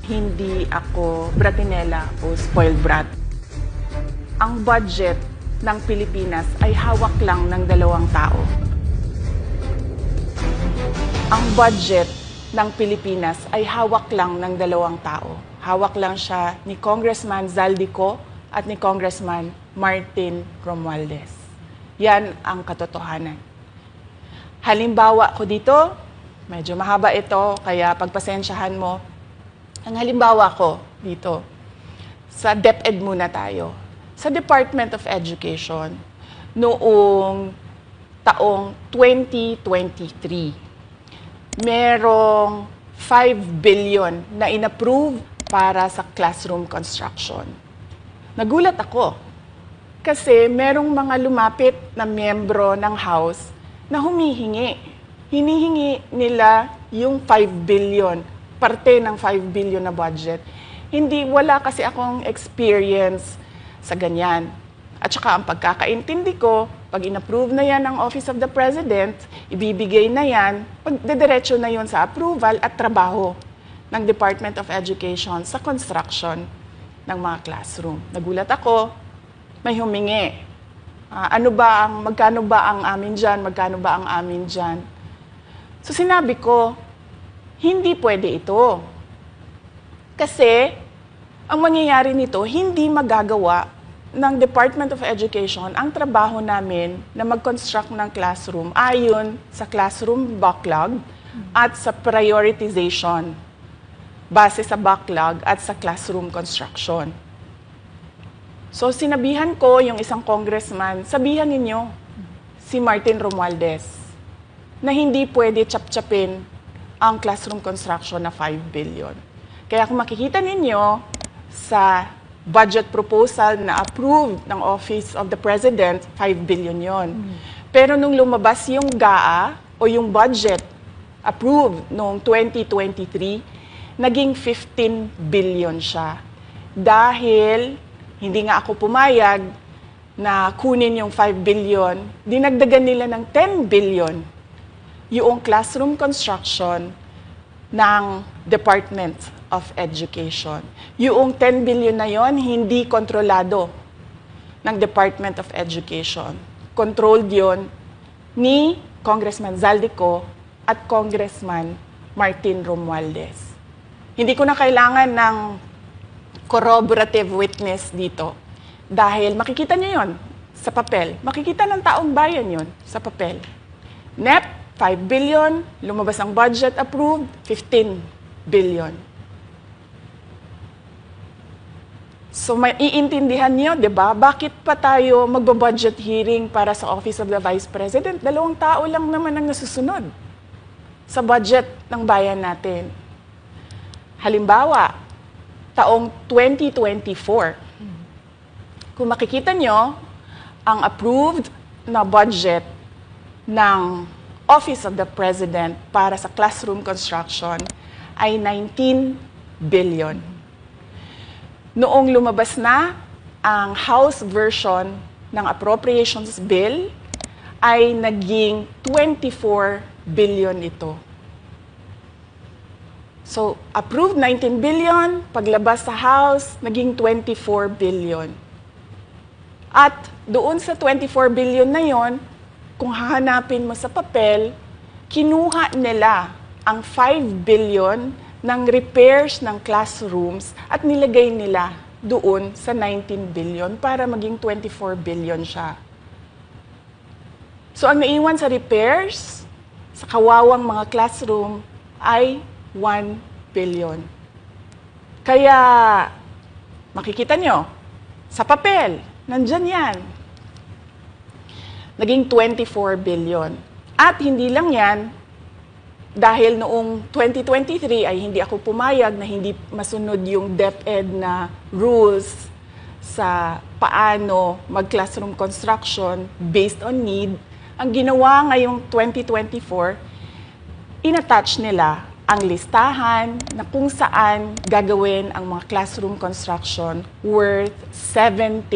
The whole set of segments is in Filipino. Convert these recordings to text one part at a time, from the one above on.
Hindi ako bratinela o spoiled brat. Ang budget ng Pilipinas ay hawak lang ng 2 tao. Ang budget ng Pilipinas ay hawak lang ng 2 tao. Hawak lang siya ni Congressman Zaldico at ni Congressman Martin Romualdez. Yan ang katotohanan. Halimbawa ko dito, medyo mahaba ito, kaya pagpasensyahan mo. Ang halimbawa ko dito, sa DepEd muna tayo. Sa Department of Education, noong taong 2023, merong 5 billion na inapprove para sa classroom construction. Nagulat ako kasi merong mga lumapit na miyembro ng House na humihingi. Hinihingi nila yung 5 billion, parte ng 5 billion na budget. Wala kasi akong experience sa ganyan. At saka ang pagkakaintindi ko, pag inapprove na yan ng Office of the President, ibibigay na yan, pagdediretso na yun sa approval at trabaho ng Department of Education sa construction ng mga classroom. Nagulat ako, may humingi. Magkano ba ang amin dyan? Magkano ba ang amin dyan? So sinabi ko, hindi pwede ito. Kasi ang mangyayari nito, hindi magagawa ng Department of Education ang trabaho namin na mag-construct ng classroom ayon sa classroom backlog at sa prioritization base sa backlog at sa classroom construction. So sinabihan ko yung isang congressman, sabihan ninyo si Martin Romualdez na hindi pwede chap-chapin ang classroom construction na 5 billion. Kaya kung makikita ninyo sa budget proposal na approved ng Office of the President, 5 billion yon. Pero nung lumabas yung GAA o yung budget approved noong 2023, naging 15 billion siya. Dahil hindi nga ako pumayag na kunin yung 5 billion, dinagdagan nila ng 10 billion yung classroom construction ng Department of Education. Yung 10 billion na yon hindi kontrolado ng Department of Education. Controlled yon ni Congressman Zaldico at Congressman Martin Romualdez. Hindi ko na kailangan ng corroborative witness dito dahil makikita niyo yon sa papel. Makikita ng taong bayan yon sa papel. NEP, 5 billion, lumabas ang budget approved, 15 billion. So may iintindihan niyo, 'di ba? Bakit pa tayo magbo-budget hearing para sa Office of the Vice President? 2 tao lang naman ang nasusunod sa budget ng bayan natin. Halimbawa, taong 2024. Kung makikita niyo, ang approved na budget ng Office of the President para sa classroom construction ay 19 billion. Noong lumabas na ang House version ng Appropriations Bill, ay naging 24 billion ito. So, approved 19 billion, paglabas sa House, naging 24 billion. At doon sa 24 billion na yon, kung hahanapin mo sa papel, kinuha nila ang 5 billion ng repairs ng classrooms at nilagay nila doon sa 19 billion para maging 24 billion siya. So ang naiwan sa repairs, sa kawawang mga classroom, ay 1 billion. Kaya makikita nyo, sa papel, nandyan yan. Naging 24 billion. At hindi lang yan, dahil noong 2023 ay hindi ako pumayag na hindi masunod yung DepEd na rules sa paano mag-classroom construction based on need, ang ginawa ngayong 2024, inattach nila ang listahan na kung saan gagawin ang mga classroom construction worth 17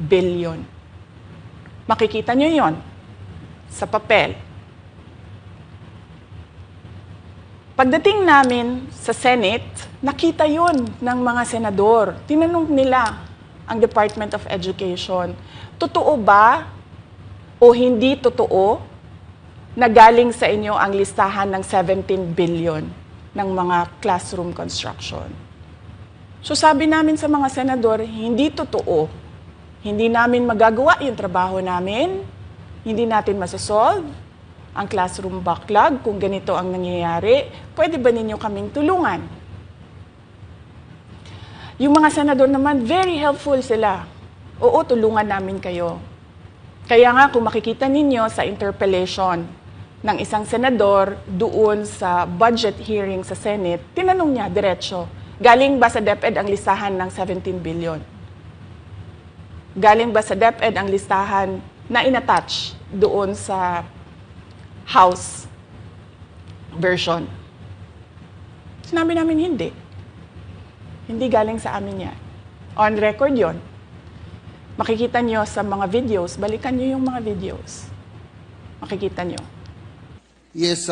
billion. Makikita nyo yon sa papel. Pagdating namin sa Senate, nakita yun ng mga senador. Tinanong nila ang Department of Education, totoo ba o hindi totoo na galing sa inyo ang listahan ng 17 billion ng mga classroom construction? So sabi namin sa mga senador, hindi totoo. Hindi namin magagawa yung trabaho namin, hindi natin masasolve ang classroom backlog, kung ganito ang nangyayari, pwede ba ninyo kaming tulungan? Yung mga senador naman, very helpful sila. Oo, tulungan namin kayo. Kaya nga, kung makikita ninyo sa interpellation ng isang senador doon sa budget hearing sa Senate, tinanong niya, diretso, galing ba sa DepEd ang listahan ng 17 billion? Galing ba sa DepEd ang listahan na inattach doon sa House version? Sinabi namin hindi. Hindi galing sa amin yan. On record yon. Makikita nyo sa mga videos, balikan nyo yung mga videos. Makikita nyo. Yes,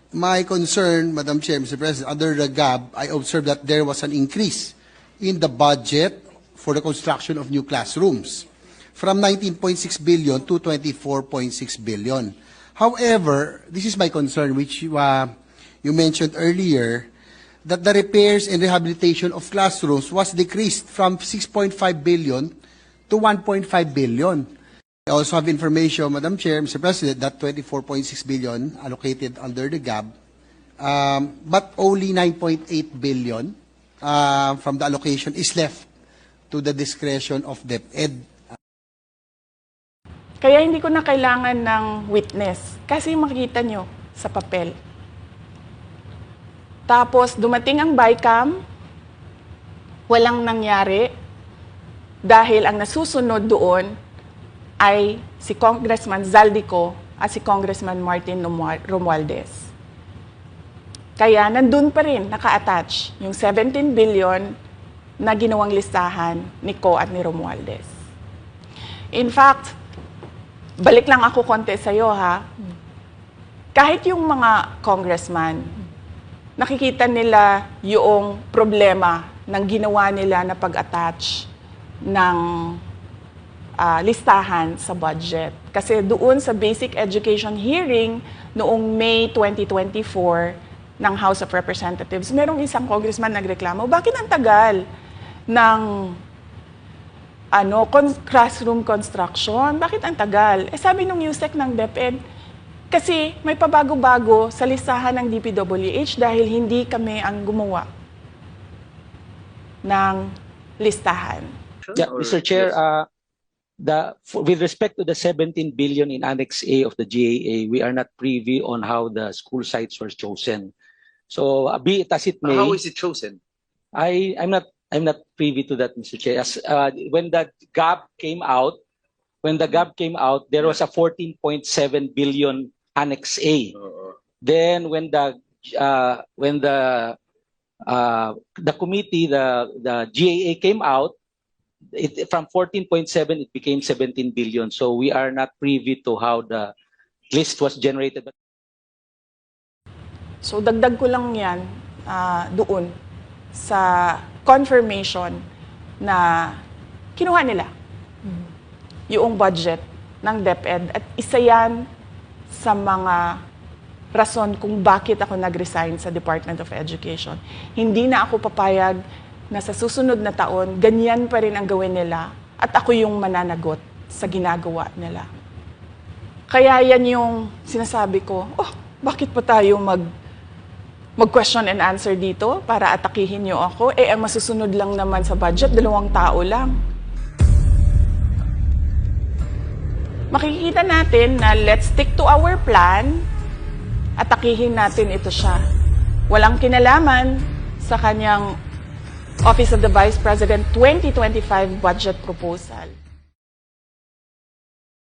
my concern, Madam Chair, Mr. President, under the GAB, I observed that there was an increase in the budget for the construction of new classrooms from 19.6 billion to 24.6 billion. However, this is my concern, which you mentioned earlier, that the repairs and rehabilitation of classrooms was decreased from 6.5 billion to 1.5 billion. I also have information, Madam Chair, Mr. President, that 24.6 billion allocated under the GAB, but only 9.8 billion from the allocation is left to the discretion of DepEd. Kaya hindi ko na kailangan ng witness kasi makikita nyo sa papel. Tapos dumating ang BICAM, walang nangyari dahil ang nasusunod doon ay si Congressman Zaldico at si Congressman Martin Romualdez. Kaya nandun pa rin naka-attach yung 17 billion na ginawang listahan ni Co at ni Romualdez. In fact, balik lang ako konti sa'yo, ha? Kahit yung mga congressman, nakikita nila yung problema ng ginawa nila na pag-attach ng listahan sa budget. Kasi doon sa basic education hearing noong May 2024 ng House of Representatives, merong isang congressman nagreklamo, bakit ang tagal ng classroom construction? Bakit ang tagal? Sabi nung USEC ng DepEd, kasi may pabago-bago sa listahan ng DPWH dahil hindi kami ang gumawa ng listahan. Yeah, Mr. Chair, with respect to the 17 billion in Annex A of the GAA, we are not privy on how the school sites were chosen. So, be it as it may. How is it chosen? I'm not privy to that, Mr. Chair. When the GAB came out, there was a 14.7 billion Annex A. Then when the committee, the GAA came out, from 14.7 it became 17 billion. So we are not privy to how the list was generated. So dagdag ko lang yan doon sa confirmation na kinuha nila yung budget ng DepEd at isa yan sa mga rason kung bakit ako nag-resign sa Department of Education. Hindi na ako papayag na sa susunod na taon, ganyan pa rin ang gawin nila at ako yung mananagot sa ginagawa nila. Kaya yan yung sinasabi ko, bakit pa tayo mag-question and answer dito para atakihin niyo ako? Ang masusunod lang naman sa budget, 2 tao lang. Makikita natin na let's stick to our plan, atakihin natin ito siya. Walang kinalaman sa kanyang Office of the Vice President 2025 budget proposal.